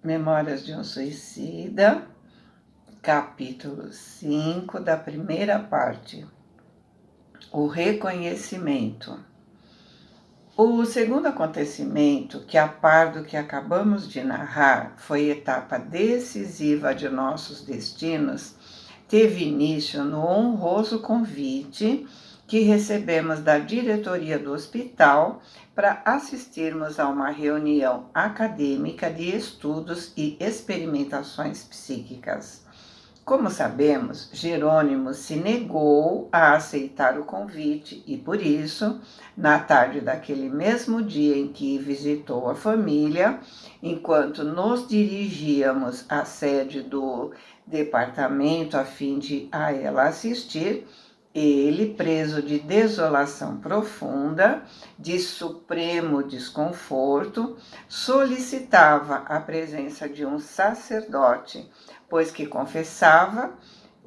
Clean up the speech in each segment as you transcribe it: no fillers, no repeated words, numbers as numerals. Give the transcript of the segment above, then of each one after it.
Memórias de um Suicida, capítulo 5 da primeira parte. O reconhecimento. O segundo acontecimento, que a par do que acabamos de narrar, foi etapa decisiva de nossos destinos, teve início no honroso convite que recebemos da diretoria do hospital para assistirmos a uma reunião acadêmica de estudos e experimentações psíquicas. Como sabemos, Jerônimo se negou a aceitar o convite e, por isso, na tarde daquele mesmo dia em que visitou a família, enquanto nos dirigíamos à sede do departamento a fim de a ela assistir, ele, preso de desolação profunda, de supremo desconforto, solicitava a presença de um sacerdote, pois que confessava,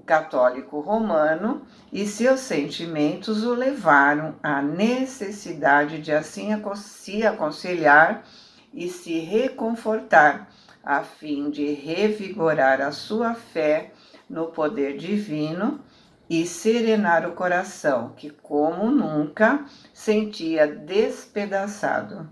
católico romano, e seus sentimentos o levaram à necessidade de assim se aconselhar e se reconfortar, a fim de revigorar a sua fé no poder divino e serenar o coração, que como nunca sentia despedaçado.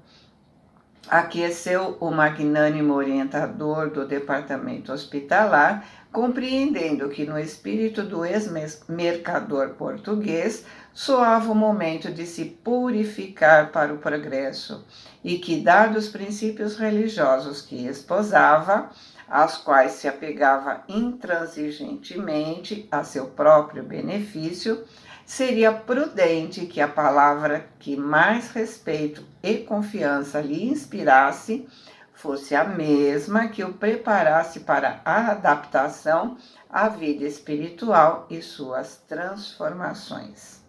Aqueceu o magnânimo orientador do departamento hospitalar, compreendendo que no espírito do ex-mercador português soava o momento de se purificar para o progresso e que, dados os princípios religiosos que esposava, às quais se apegava intransigentemente a seu próprio benefício, seria prudente que a palavra que mais respeito e confiança lhe inspirasse fosse a mesma que o preparasse para a adaptação à vida espiritual e suas transformações.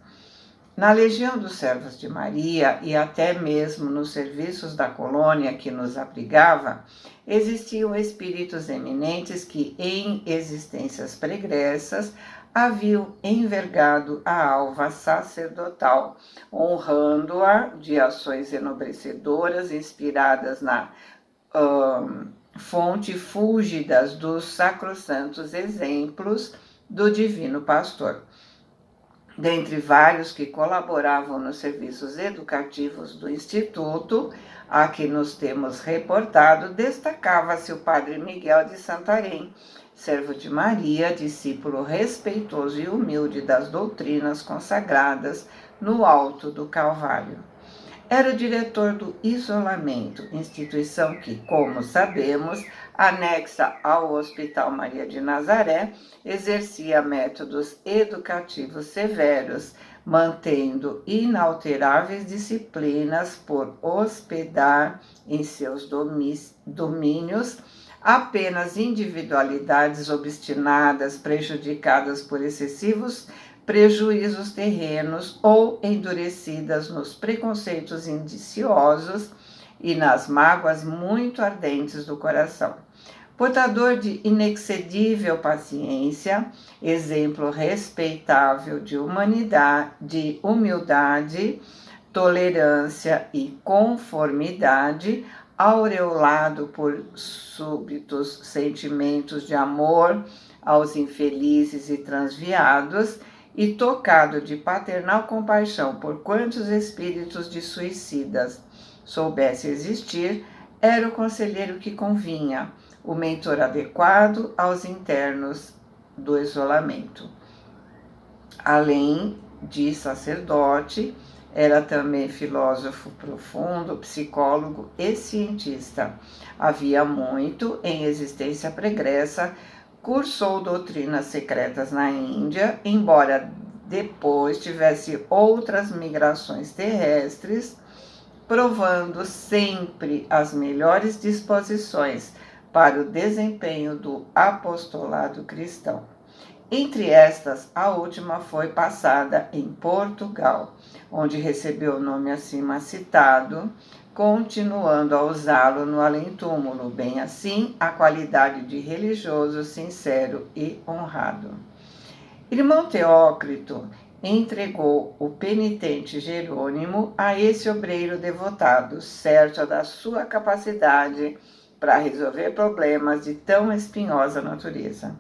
Na Legião dos Servos de Maria e até mesmo nos serviços da colônia que nos abrigava, existiam espíritos eminentes que, em existências pregressas, haviam envergado a alva sacerdotal, honrando-a de ações enobrecedoras inspiradas na fonte fúlgidas dos sacrossantos exemplos do Divino Pastor. Dentre vários que colaboravam nos serviços educativos do Instituto, a que nos temos reportado, destacava-se o padre Miguel de Santarém, servo de Maria, discípulo respeitoso e humilde das doutrinas consagradas no alto do Calvário. Era o diretor do Isolamento, instituição que, como sabemos, anexa ao Hospital Maria de Nazaré, exercia métodos educativos severos, mantendo inalteráveis disciplinas por hospedar em seus domínios apenas individualidades obstinadas, prejudicadas por excessivos prejuízos terrenos ou endurecidas nos preconceitos indiciosos e nas mágoas muito ardentes do coração. Portador de inexcedível paciência, exemplo respeitável de humildade, tolerância e conformidade, aureolado por súbitos sentimentos de amor aos infelizes e transviados, e tocado de paternal compaixão por quantos espíritos de suicidas soubesse existir, era o conselheiro que convinha, o mentor adequado aos internos do isolamento. Além de sacerdote, era também filósofo profundo, psicólogo e cientista. Havia muito em existência pregressa, cursou doutrinas secretas na Índia, embora depois tivesse outras migrações terrestres, provando sempre as melhores disposições para o desempenho do apostolado cristão. Entre estas, a última foi passada em Portugal, onde recebeu o nome acima citado, continuando a usá-lo no além-túmulo, bem assim a qualidade de religioso sincero e honrado. Irmão Teócrito entregou o penitente Jerônimo a esse obreiro devotado, certo da sua capacidade para resolver problemas de tão espinhosa natureza.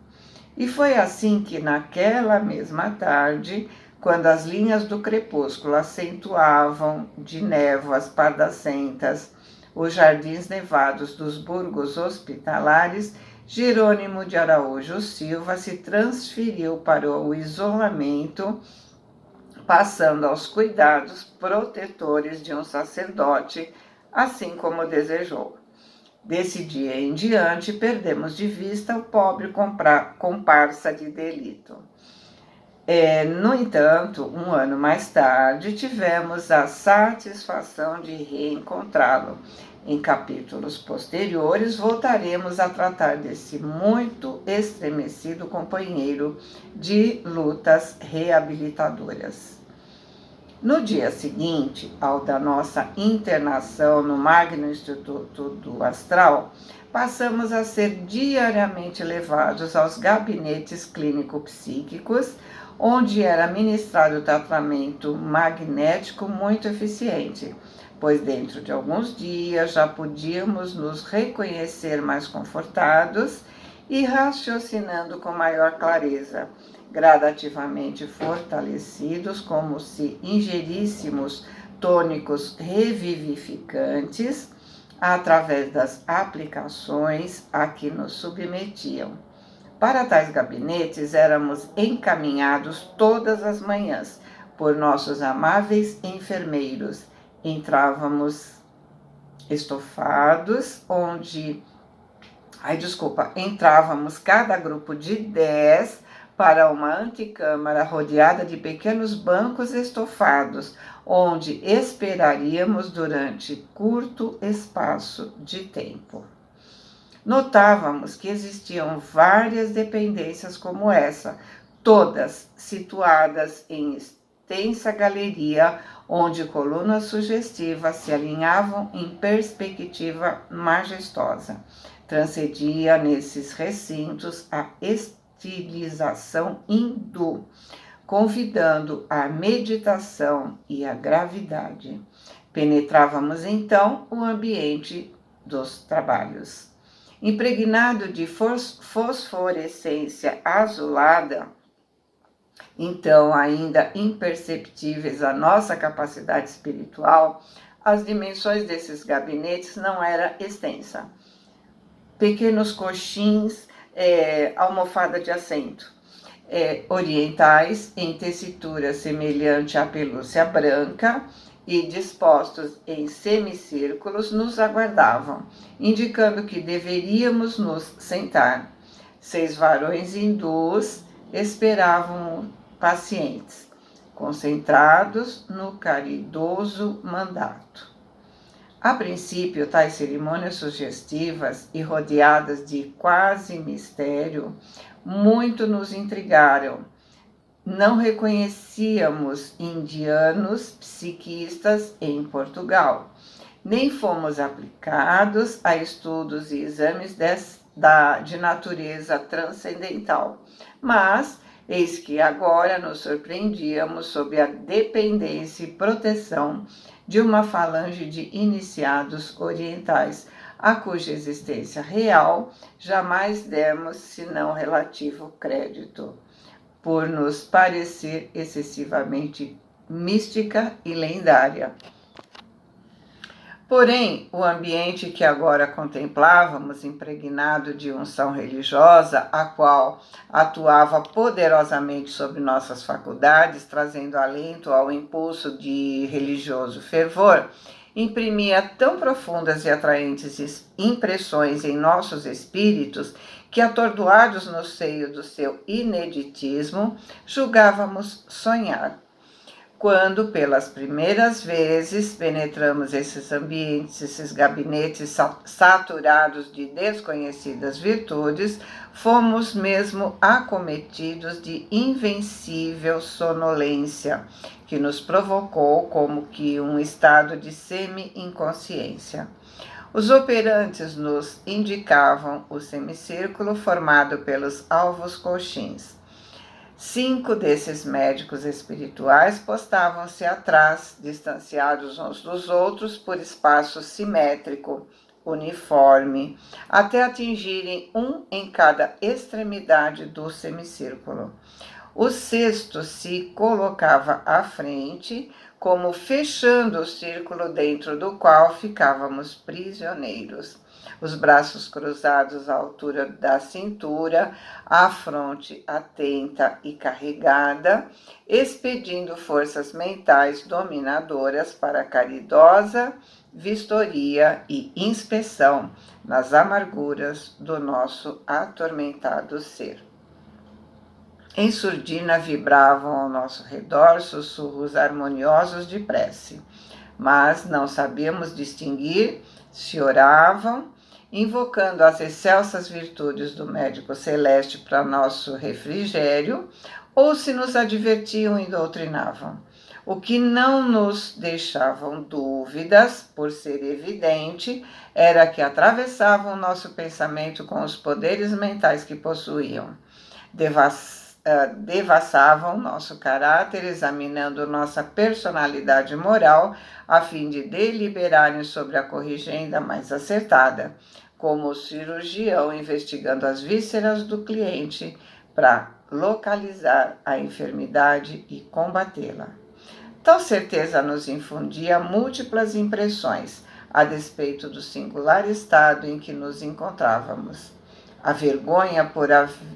E foi assim que, naquela mesma tarde, quando as linhas do crepúsculo acentuavam de névoas pardacentas os jardins nevados dos burgos hospitalares, Jerônimo de Araújo Silva se transferiu para o isolamento, passando aos cuidados protetores de um sacerdote, assim como desejou. Desse dia em diante, perdemos de vista o pobre comparsa de delito. No entanto, um ano mais tarde, tivemos a satisfação de reencontrá-lo. Em capítulos posteriores, voltaremos a tratar desse muito estremecido companheiro de lutas reabilitadoras. No dia seguinte, ao da nossa internação no Magno Instituto do Astral, passamos a ser diariamente levados aos gabinetes clínico-psíquicos, onde era ministrado tratamento magnético muito eficiente, pois dentro de alguns dias já podíamos nos reconhecer mais confortados e raciocinando com maior clareza, gradativamente fortalecidos, como se ingeríssemos tônicos revivificantes através das aplicações a que nos submetiam. Para tais gabinetes éramos encaminhados todas as manhãs por nossos amáveis enfermeiros. Entrávamos estofados, entrávamos cada grupo de 10 para uma antecâmara rodeada de pequenos bancos estofados, onde esperaríamos durante curto espaço de tempo. Notávamos que existiam várias dependências como essa, todas situadas em extensa galeria, onde colunas sugestivas se alinhavam em perspectiva majestosa. Transcendia nesses recintos a estilização hindu, convidando a meditação e a gravidade. Penetrávamos então o ambiente dos trabalhos. Impregnado de fosforescência azulada, então ainda imperceptíveis à nossa capacidade espiritual, as dimensões desses gabinetes não eram extensas. Pequenos coxins, almofada de assento, orientais em tessitura semelhante à pelúcia branca e dispostos em semicírculos nos aguardavam, indicando que deveríamos nos sentar. 6 varões hindus esperavam pacientes, concentrados no caridoso mandato. A princípio, tais cerimônias sugestivas e rodeadas de quase mistério muito nos intrigaram. Não reconhecíamos indianos psiquistas em Portugal, nem fomos aplicados a estudos e exames de natureza transcendental, mas eis que agora nos surpreendíamos sob a dependência e proteção de uma falange de iniciados orientais, a cuja existência real jamais demos senão relativo crédito, por nos parecer excessivamente mística e lendária. Porém, o ambiente que agora contemplávamos, impregnado de unção religiosa, a qual atuava poderosamente sobre nossas faculdades, trazendo alento ao impulso de religioso fervor, imprimia tão profundas e atraentes impressões em nossos espíritos que, atordoados no seio do seu ineditismo, julgávamos sonhar. Quando, pelas primeiras vezes, penetramos esses ambientes, esses gabinetes saturados de desconhecidas virtudes, fomos mesmo acometidos de invencível sonolência, que nos provocou como que um estado de semi-inconsciência. Os operantes nos indicavam o semicírculo formado pelos alvos coxins. 5 desses médicos espirituais postavam-se atrás, distanciados uns dos outros por espaço simétrico, uniforme, até atingirem um em cada extremidade do semicírculo. O cesto se colocava à frente, como fechando o círculo dentro do qual ficávamos prisioneiros. Os braços cruzados à altura da cintura, a fronte atenta e carregada, expedindo forças mentais dominadoras para a caridosa vistoria e inspeção nas amarguras do nosso atormentado ser. Em surdina vibravam ao nosso redor sussurros harmoniosos de prece, mas não sabíamos distinguir se oravam, invocando as excelsas virtudes do médico celeste para nosso refrigério, ou se nos advertiam e doutrinavam. O que não nos deixavam dúvidas, por ser evidente, era que atravessavam nosso pensamento com os poderes mentais que possuíam. Devassavam nosso caráter, examinando nossa personalidade moral, a fim de deliberarem sobre a corrigenda mais acertada, como o cirurgião investigando as vísceras do cliente para localizar a enfermidade e combatê-la. Tal certeza nos infundia múltiplas impressões, a despeito do singular estado em que nos encontrávamos. A vergonha por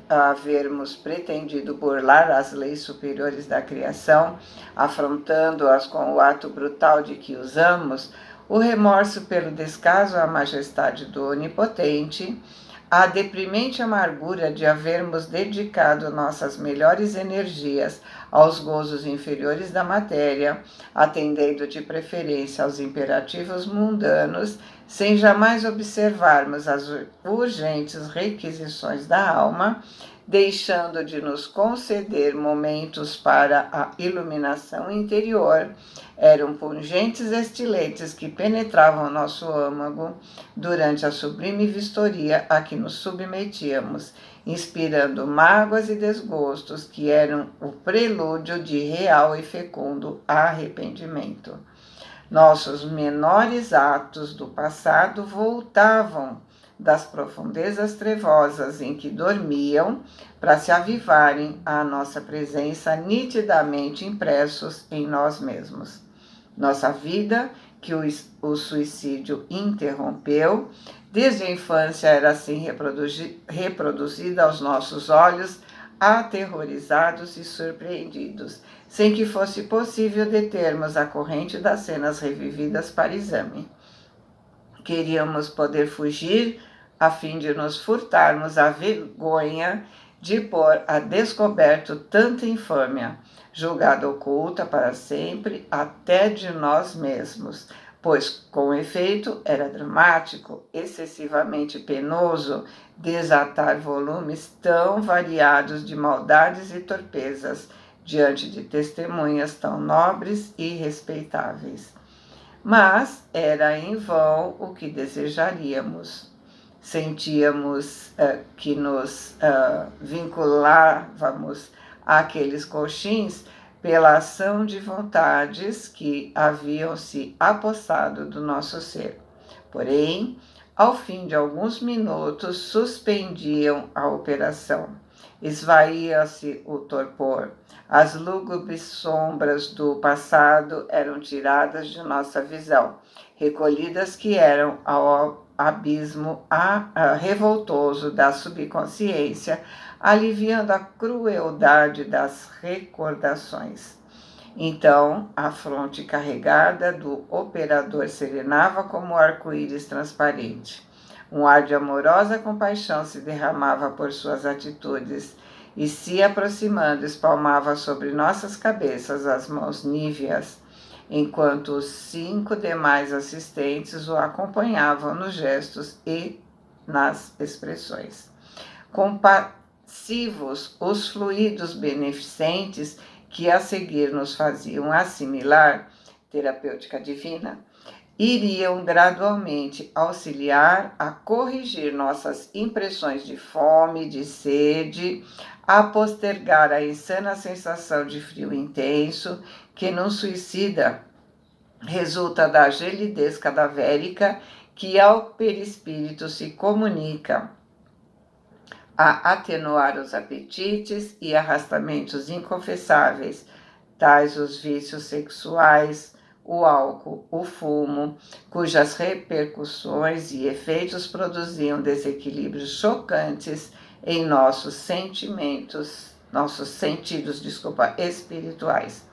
havermos pretendido burlar as leis superiores da criação, afrontando-as com o ato brutal de que usamos, o remorso pelo descaso à majestade do Onipotente, a deprimente amargura de havermos dedicado nossas melhores energias aos gozos inferiores da matéria, atendendo de preferência aos imperativos mundanos, sem jamais observarmos as urgentes requisições da alma, deixando de nos conceder momentos para a iluminação interior, eram pungentes estiletes que penetravam nosso âmago durante a sublime vistoria a que nos submetíamos, inspirando mágoas e desgostos que eram o prelúdio de real e fecundo arrependimento. Nossos menores atos do passado voltavam das profundezas trevosas em que dormiam para se avivarem à nossa presença nitidamente impressos em nós mesmos. Nossa vida, que o suicídio interrompeu, desde a infância era assim reproduzida aos nossos olhos, aterrorizados e surpreendidos, sem que fosse possível determos a corrente das cenas revividas para exame. Queríamos poder fugir a fim de nos furtarmos a vergonha de pôr a descoberto tanta infâmia, julgada oculta para sempre até de nós mesmos, pois, com efeito, era dramático, excessivamente penoso, desatar volumes tão variados de maldades e torpezas diante de testemunhas tão nobres e respeitáveis. Mas era em vão o que desejaríamos. Sentíamos que nos vinculávamos àqueles coxins pela ação de vontades que haviam se apossado do nosso ser. Porém, ao fim de alguns minutos, suspendiam a operação. Esvaía-se o torpor. As lúgubres sombras do passado eram tiradas de nossa visão, recolhidas que eram ao abismo revoltoso da subconsciência, aliviando a crueldade das recordações. Então, a fronte carregada do operador serenava como arco-íris transparente. Um ar de amorosa compaixão se derramava por suas atitudes e, se aproximando, espalmava sobre nossas cabeças as mãos níveas, enquanto os 5 demais assistentes o acompanhavam nos gestos e nas expressões. Compassivos, os fluidos beneficentes que a seguir nos faziam assimilar, terapêutica divina, iriam gradualmente auxiliar a corrigir nossas impressões de fome, de sede, a postergar a insana sensação de frio intenso que num suicida resulta da gelidez cadavérica que ao perispírito se comunica a atenuar os apetites e arrastamentos inconfessáveis, tais os vícios sexuais, o álcool, o fumo, cujas repercussões e efeitos produziam desequilíbrios chocantes em nossos sentidos, espirituais,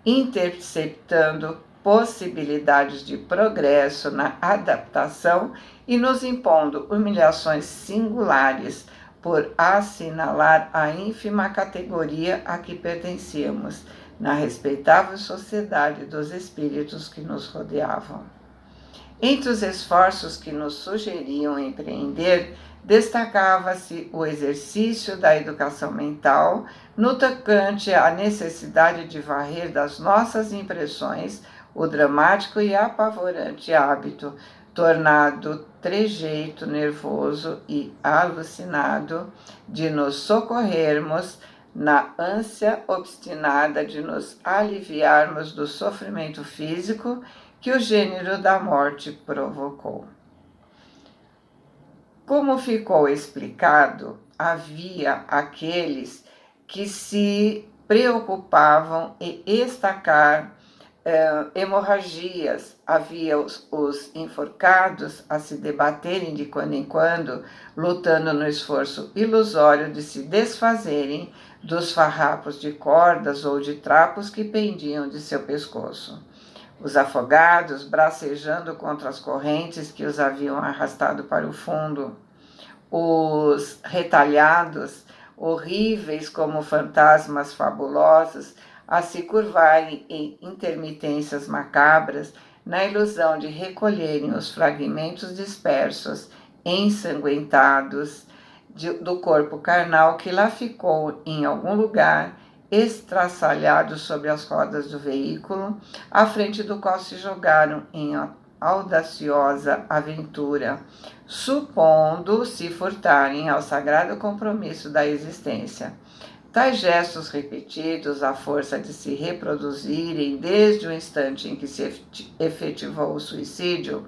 interceptando possibilidades de progresso na adaptação e nos impondo humilhações singulares por assinalar a ínfima categoria a que pertencíamos na respeitável sociedade dos espíritos que nos rodeavam. Entre os esforços que nos sugeriam empreender, destacava-se o exercício da educação mental no tocante à necessidade de varrer das nossas impressões o dramático e apavorante hábito, tornado trejeito nervoso e alucinado, de nos socorrermos na ânsia obstinada de nos aliviarmos do sofrimento físico que o gênero da morte provocou. Como ficou explicado, havia aqueles que se preocupavam em estacar hemorragias, havia os enforcados a se debaterem de quando em quando, lutando no esforço ilusório de se desfazerem dos farrapos de cordas ou de trapos que pendiam de seu pescoço. Os afogados bracejando contra as correntes que os haviam arrastado para o fundo. Os retalhados, horríveis como fantasmas fabulosos, a se curvarem em intermitências macabras, na ilusão de recolherem os fragmentos dispersos, ensanguentados, do corpo carnal que lá ficou em algum lugar, estraçalhado sobre as rodas do veículo, à frente do qual se jogaram em audaciosa aventura, supondo se furtarem ao sagrado compromisso da existência. Tais gestos repetidos, à força de se reproduzirem desde o instante em que se efetivou o suicídio,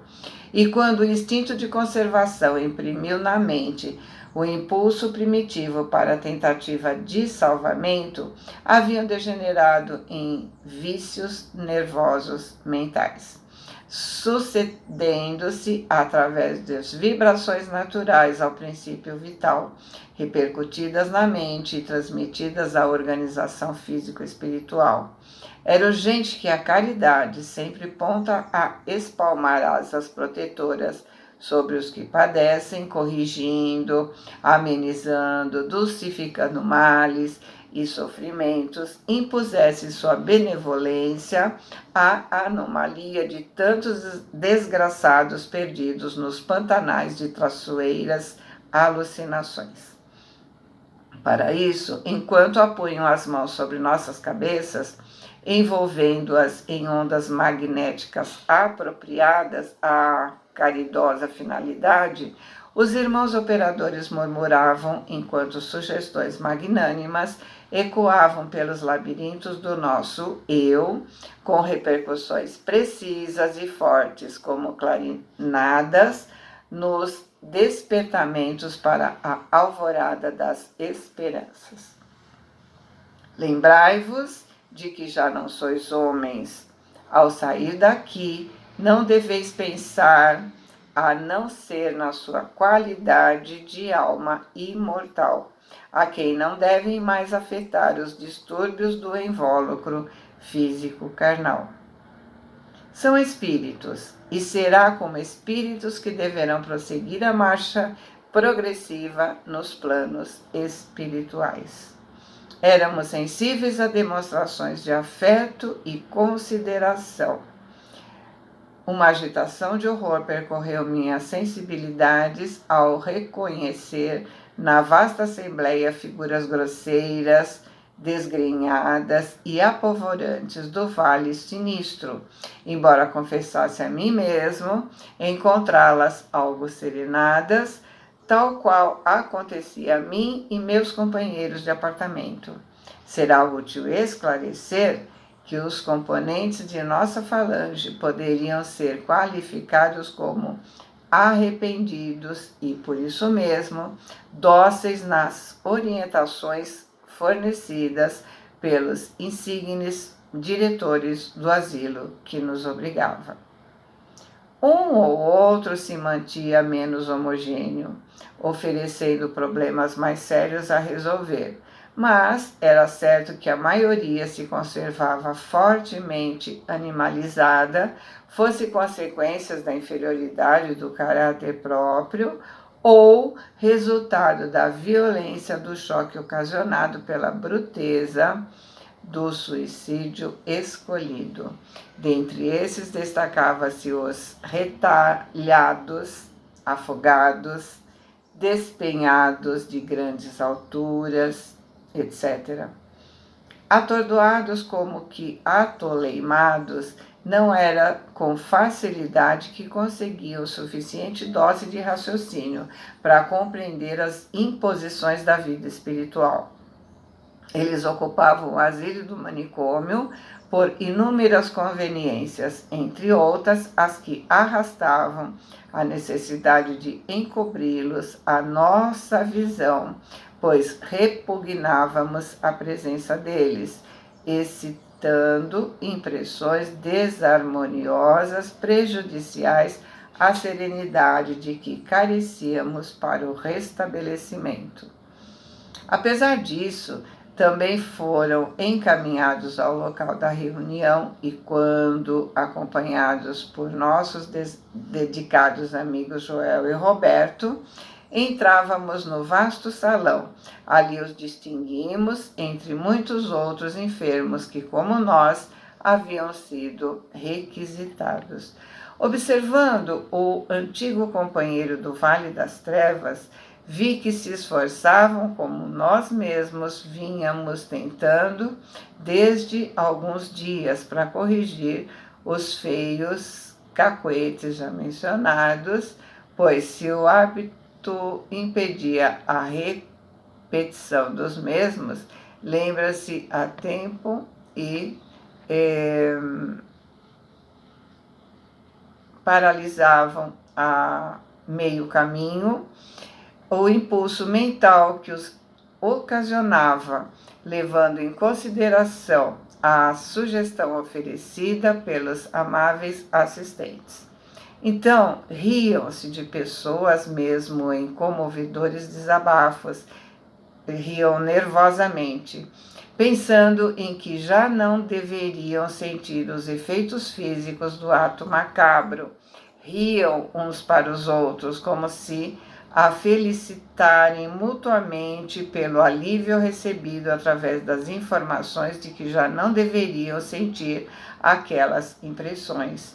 e quando o instinto de conservação imprimiu na mente o impulso primitivo para a tentativa de salvamento, haviam degenerado em vícios nervosos mentais, sucedendo-se através das vibrações naturais ao princípio vital, repercutidas na mente e transmitidas à organização físico-espiritual. Era urgente que a caridade sempre ponta a espalmar asas protetoras sobre os que padecem, corrigindo, amenizando, dulcificando males e sofrimentos, impusesse sua benevolência à anomalia de tantos desgraçados perdidos nos pantanais de traiçoeiras alucinações. Para isso, enquanto apunham as mãos sobre nossas cabeças, envolvendo-as em ondas magnéticas apropriadas à caridosa finalidade, os irmãos operadores murmuravam enquanto sugestões magnânimas ecoavam pelos labirintos do nosso eu, com repercussões precisas e fortes como clarinadas nos despertamentos para a alvorada das esperanças. Lembrai-vos de que já não sois homens. Ao sair daqui, não deveis pensar a não ser na sua qualidade de alma imortal, a quem não devem mais afetar os distúrbios do invólucro físico carnal. São espíritos, e será como espíritos que deverão prosseguir a marcha progressiva nos planos espirituais. Éramos sensíveis a demonstrações de afeto e consideração. Uma agitação de horror percorreu minhas sensibilidades ao reconhecer na vasta assembleia figuras grosseiras, desgrenhadas e apavorantes do vale sinistro, embora confessasse a mim mesmo encontrá-las algo serenadas, tal qual acontecia a mim e meus companheiros de apartamento. Será útil esclarecer que os componentes de nossa falange poderiam ser qualificados como arrependidos e, por isso mesmo, dóceis nas orientações fornecidas pelos insignes diretores do asilo que nos obrigava. Um ou outro se mantia menos homogêneo, oferecendo problemas mais sérios a resolver, mas era certo que a maioria se conservava fortemente animalizada, fosse consequências da inferioridade do caráter próprio ou resultado da violência do choque ocasionado pela bruteza do suicídio escolhido. Dentre esses destacava-se os retalhados, afogados, despenhados de grandes alturas, etc. Atordoados como que atoleimados, não era com facilidade que conseguiam suficiente dose de raciocínio para compreender as imposições da vida espiritual. Eles ocupavam o asilo do manicômio por inúmeras conveniências, entre outras as que arrastavam a necessidade de encobri-los à nossa visão, pois repugnávamos a presença deles, excitando impressões desarmoniosas, prejudiciais à serenidade de que carecíamos para o restabelecimento. Apesar disso, também foram encaminhados ao local da reunião e, quando acompanhados por nossos dedicados amigos Joel e Roberto, entrávamos no vasto salão. Ali os distinguimos entre muitos outros enfermos que, como nós, haviam sido requisitados. Observando o antigo companheiro do Vale das Trevas, vi que se esforçavam como nós mesmos vínhamos tentando desde alguns dias para corrigir os feios cacoetes já mencionados, pois se o hábito impedia a repetição dos mesmos, lembra-se a tempo e paralisavam a meio caminho o impulso mental que os ocasionava, levando em consideração a sugestão oferecida pelos amáveis assistentes. Então, riam-se de pessoas mesmo em comovedores desabafos, riam nervosamente, pensando em que já não deveriam sentir os efeitos físicos do ato macabro. Riam uns para os outros, como se a felicitarem mutuamente pelo alívio recebido através das informações de que já não deveriam sentir aquelas impressões.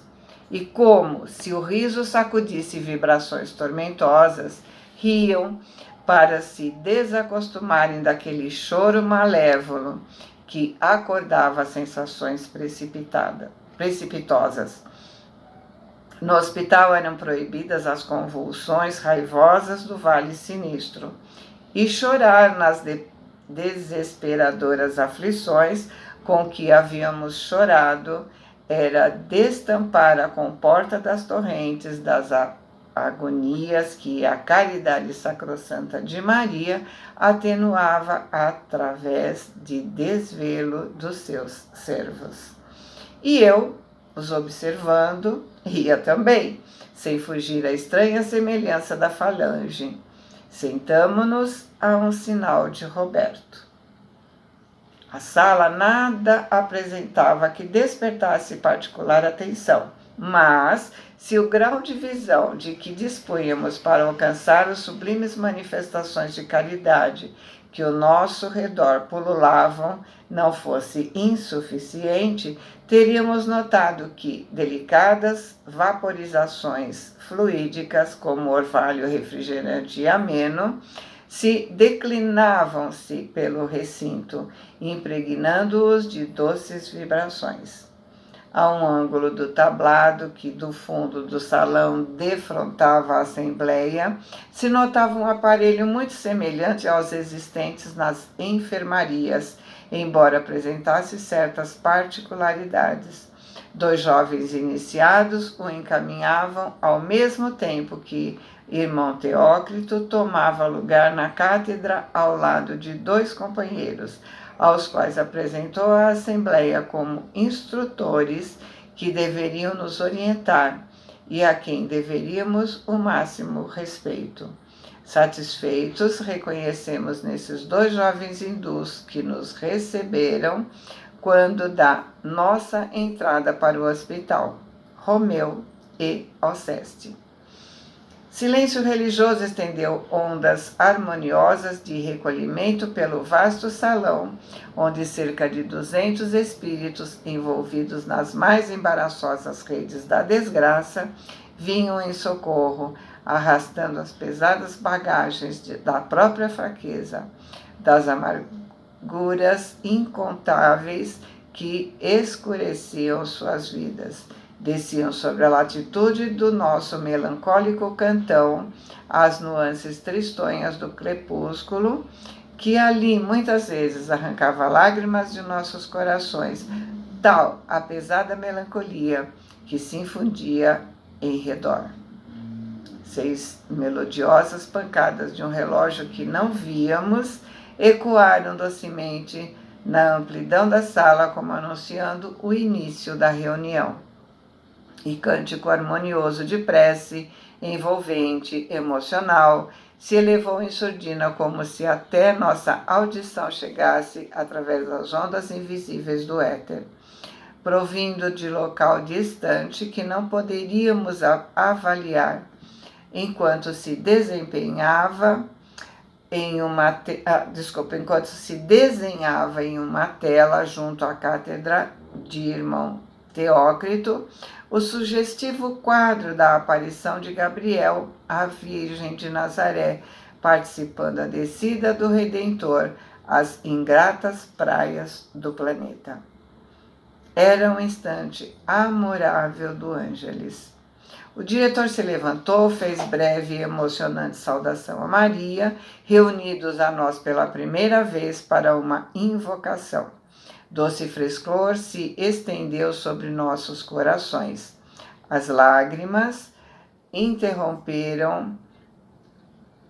E como se o riso sacudisse vibrações tormentosas, riam para se desacostumarem daquele choro malévolo que acordava sensações precipitosas. No hospital eram proibidas as convulsões raivosas do vale sinistro, e chorar nas desesperadoras aflições com que havíamos chorado era destampar a comporta das torrentes das agonias que a caridade sacrossanta de Maria atenuava através de desvelo dos seus servos. E eu, os observando, ria também, sem fugir à estranha semelhança da falange. Sentamo-nos a um sinal de Roberto. A sala nada apresentava que despertasse particular atenção, mas se o grau de visão de que dispunhamos para alcançar as sublimes manifestações de caridade que ao nosso redor pululavam não fosse insuficiente, teríamos notado que delicadas vaporizações fluídicas, como orvalho refrigerante e ameno, se declinavam-se pelo recinto, impregnando-os de doces vibrações. A um ângulo do tablado que do fundo do salão defrontava a assembleia, se notava um aparelho muito semelhante aos existentes nas enfermarias, embora apresentasse certas particularidades. 2 jovens iniciados o encaminhavam ao mesmo tempo que irmão Teócrito tomava lugar na cátedra ao lado de 2 companheiros, aos quais apresentou a Assembleia como instrutores que deveriam nos orientar e a quem deveríamos o máximo respeito. Satisfeitos, reconhecemos nesses 2 jovens hindus que nos receberam quando da nossa entrada para o hospital, Romeu e Alceste. Silêncio religioso estendeu ondas harmoniosas de recolhimento pelo vasto salão, onde cerca de 200 espíritos, envolvidos nas mais embaraçosas redes da desgraça, vinham em socorro, arrastando as pesadas bagagens da própria fraqueza, das amarguras incontáveis que escureciam suas vidas. Desciam sobre a latitude do nosso melancólico cantão as nuances tristonhas do crepúsculo, que ali muitas vezes arrancava lágrimas de nossos corações, tal a pesada melancolia que se infundia em redor. 6 melodiosas pancadas de um relógio que não víamos ecoaram docemente na amplidão da sala, como anunciando o início da reunião. E cântico harmonioso de prece, envolvente, emocional, se elevou em surdina como se até nossa audição chegasse através das ondas invisíveis do éter, provindo de local distante que não poderíamos avaliar, enquanto se desenhava em uma tela junto à cátedra de irmão Teócrito, o sugestivo quadro da aparição de Gabriel, a Virgem de Nazaré, participando da descida do Redentor às ingratas praias do planeta. Era um instante amorável do Ângeles. O diretor se levantou, fez breve e emocionante saudação a Maria, reunidos a nós pela primeira vez para uma invocação. Doce frescor se estendeu sobre nossos corações. As lágrimas interromperam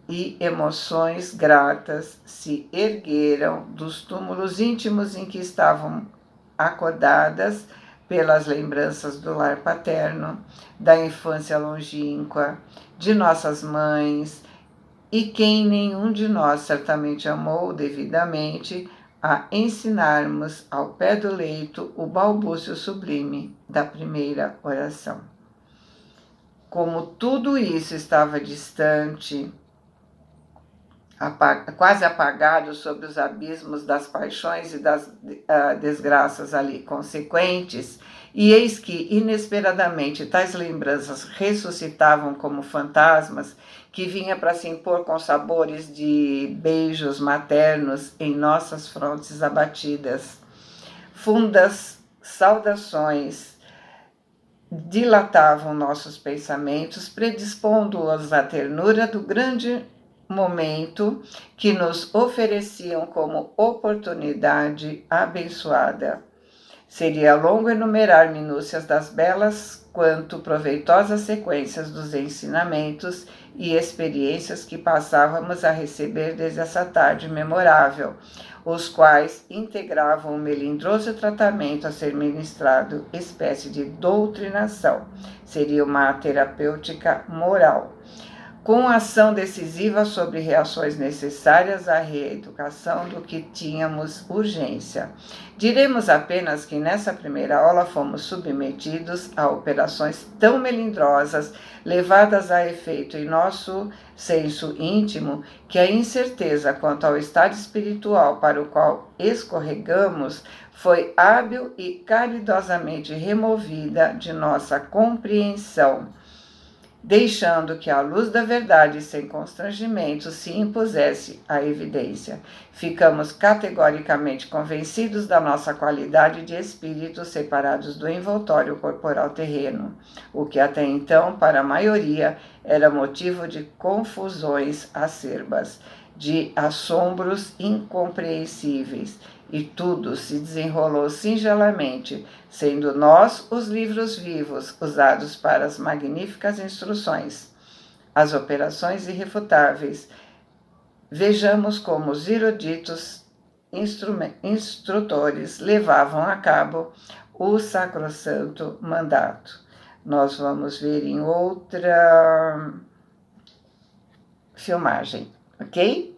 e emoções gratas se ergueram dos túmulos íntimos em que estavam acordadas pelas lembranças do lar paterno, da infância longínqua, de nossas mães, e quem nenhum de nós certamente amou devidamente, a ensinarmos ao pé do leito o balbúcio sublime da primeira oração. Como tudo isso estava distante, quase apagado sob os abismos das paixões e das desgraças ali consequentes, e eis que, inesperadamente, tais lembranças ressuscitavam como fantasmas, que vinha para se impor com sabores de beijos maternos em nossas frontes abatidas. Fundas saudações dilatavam nossos pensamentos, predispondo-os à ternura do grande momento que nos ofereciam como oportunidade abençoada. Seria longo enumerar minúcias das belas quanto proveitosas sequências dos ensinamentos e experiências que passávamos a receber desde essa tarde memorável, os quais integravam o melindroso tratamento a ser ministrado, espécie de doutrinação. Seria uma terapêutica moral, com ação decisiva sobre reações necessárias à reeducação do que tínhamos urgência. Diremos apenas que nessa primeira aula fomos submetidos a operações tão melindrosas, levadas a efeito em nosso senso íntimo, que a incerteza quanto ao estado espiritual para o qual escorregamos foi hábil e caridosamente removida de nossa compreensão, deixando que a luz da verdade sem constrangimento se impusesse à evidência. Ficamos categoricamente convencidos da nossa qualidade de espíritos separados do envoltório corporal terreno, o que até então, para a maioria, era motivo de confusões acerbas, de assombros incompreensíveis e tudo se desenrolou singelamente, sendo nós os livros vivos usados para as magníficas instruções, as operações irrefutáveis. Vejamos como os eruditos instrutores levavam a cabo o sacrossanto mandato. Nós vamos ver em outra filmagem, ok?